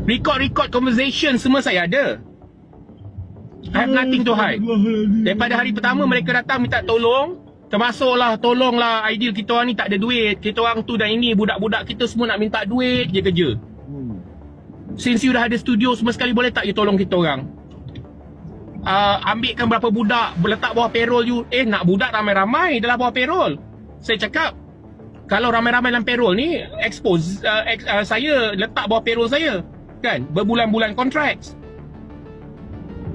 Record conversation semua saya ada. I have nothing to hide. Daripada hari pertama mereka datang minta tolong, termasuklah tolonglah Aidil, kita orang ni tak ada duit. Kita orang tu dan ini budak-budak kita semua nak minta duit je kerja. Since you dah ada studio semua sekali, boleh tak you tolong kita orang? Ambilkan berapa budak, letak bawah payroll you. Nak budak ramai-ramai dalam bawah payroll. Saya cakap, kalau ramai-ramai dalam payroll ni, expose saya letak bawah payroll saya. Kan? Berbulan-bulan kontrak.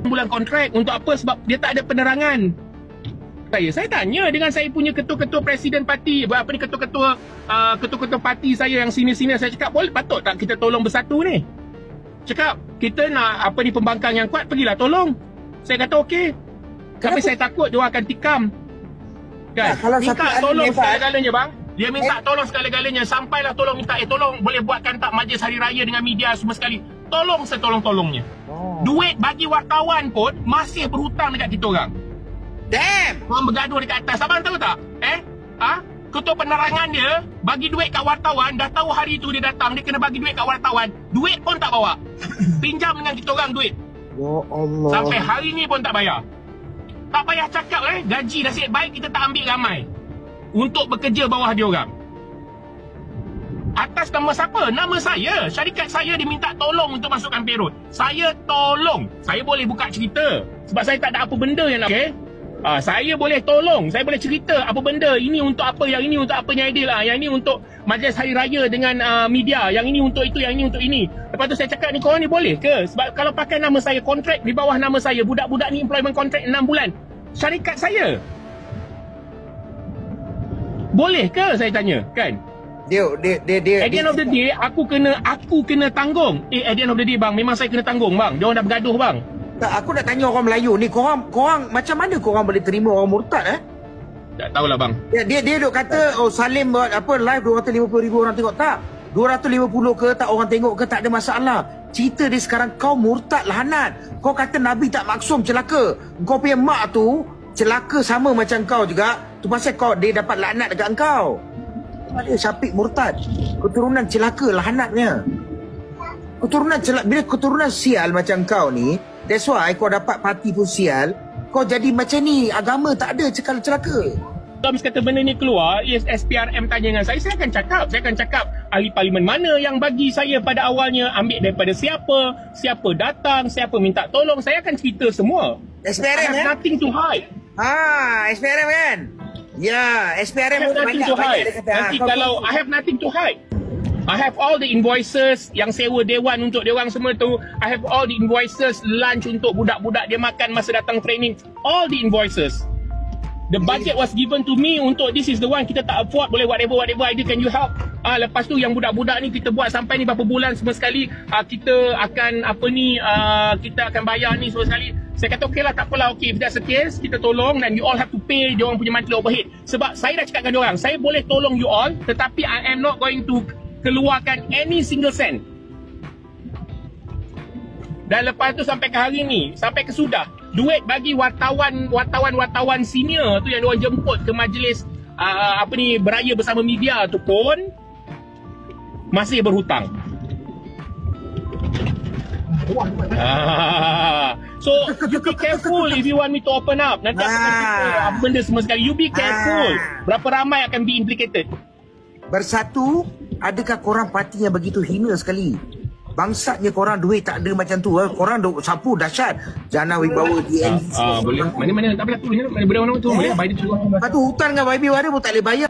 Bulan kontrak untuk apa? Sebab dia tak ada penerangan. Saya tanya dengan saya punya ketua-ketua presiden parti, apa ni, ketua-ketua parti saya yang senior-senior, saya cakap, boleh patut tak kita tolong bersatu ni? Cakap, kita nak apa ni, pembangkang yang kuat, pergilah tolong. Saya kata okey. Tapi saya takut dia akan tikam. Kan? Minta tolong segala-galanya bang. Dia minta tolong segala-galanya. Sampailah tolong minta, tolong boleh buatkan tak majlis hari raya dengan media semua sekali. Tolong setolong-tolongnya. Duit bagi wartawan pun masih berhutang dekat kita orang. Damn. Orang bergaduh dekat atas. Abang tahu tak? Ketua penerangan dia bagi duit kat wartawan. Dah tahu hari tu dia datang, dia kena bagi duit kat wartawan. Duit pun tak bawa. Pinjam dengan kita orang duit. Ya Allah. Sampai hari ni pun tak bayar. Tak payah cakap gaji nasib baik kita tak ambil ramai untuk bekerja bawah dia orang. Atas nama siapa? Nama saya. Syarikat saya diminta tolong untuk masukkan payroll. Saya tolong. Saya boleh buka cerita. Sebab saya tak ada apa benda yang nak. Okay? Saya boleh tolong. Saya boleh cerita apa benda. Ini untuk apa, yang ini untuk apa, yang Aidil. Yang ini untuk majlis hari raya dengan media. Yang ini untuk itu, yang ini untuk ini. Lepas tu saya cakap ni, korang ni boleh ke? Sebab kalau pakai nama saya, kontrak di bawah nama saya, budak-budak ni employment kontrak 6 bulan. Syarikat saya. Boleh ke saya tanya, kan? Dia at the end of the day, aku kena tanggung. At the end of the day bang, memang saya kena tanggung bang. Dia orang dah bergaduh bang. Tak, aku nak tanya orang Melayu ni, korang macam mana korang boleh terima orang murtad Tak tahulah bang. Dia duk kata Salim buat apa live 250,000 orang tengok. Tak, 250 ke tak orang tengok ke, tak ada masalah. Cerita dia sekarang kau murtad lahanat. Kau kata Nabi tak maksum celaka. Kau punya mak tu celaka sama macam kau juga. Tu pasal dia dapat laknat dekat engkau. Ada Syafiq murtad, keturunan celaka lahanatnya. Bila keturunan sial macam kau ni, that's why kau dapat parti pun sial. Kau jadi macam ni, agama tak ada celaka. Kalau kata benda ni keluar, SPRM tanya dengan saya akan cakap ahli parlimen mana yang bagi saya pada awalnya, ambil daripada siapa datang, siapa minta tolong, saya akan cerita semua. SPRM I have nothing to hide. SPRM kan? Ya, SPRM pun banyak dia kata. Nanti kalau I have nothing to hide. I have all the invoices yang sewa dewan untuk dia orang semua tu. I have all the invoices lunch untuk budak-budak dia makan masa datang training. All the invoices. The budget was given to me untuk this is the one kita tak afford, boleh whatever idea can you help. Lepas tu yang budak-budak ni kita buat sampai ni berapa bulan semua sekali, kita akan kita akan bayar ni semua sekali. Saya kata okey lah, tak apalah, okey, if that's the case, kita tolong dan you all have to pay dia orang punya monthly overhead. Sebab saya dah cakap dengan dia orang, saya boleh tolong you all, tetapi I am not going to keluarkan any single cent. Dan lepas tu sampai ke hari ni, sampai ke sudah, duit bagi wartawan senior tu yang diorang jemput ke majlis beraya bersama media tu pun masih berhutang. So you be careful if you want me to open up. Nanti aku akan cerita apa benda semua sekali. You be careful. Berapa ramai akan be implicated. Bersatu, adakah korang parti yang begitu hina sekali? Bangsatnya korang duit tak ada macam tu. Korang duk sapu dahsyat. Jana Wibawa DN. Boleh. Mana tak boleh tu. Mana benda tu boleh bayar tu. Lepas tu hutang dengan YB ada pun tak boleh bayar.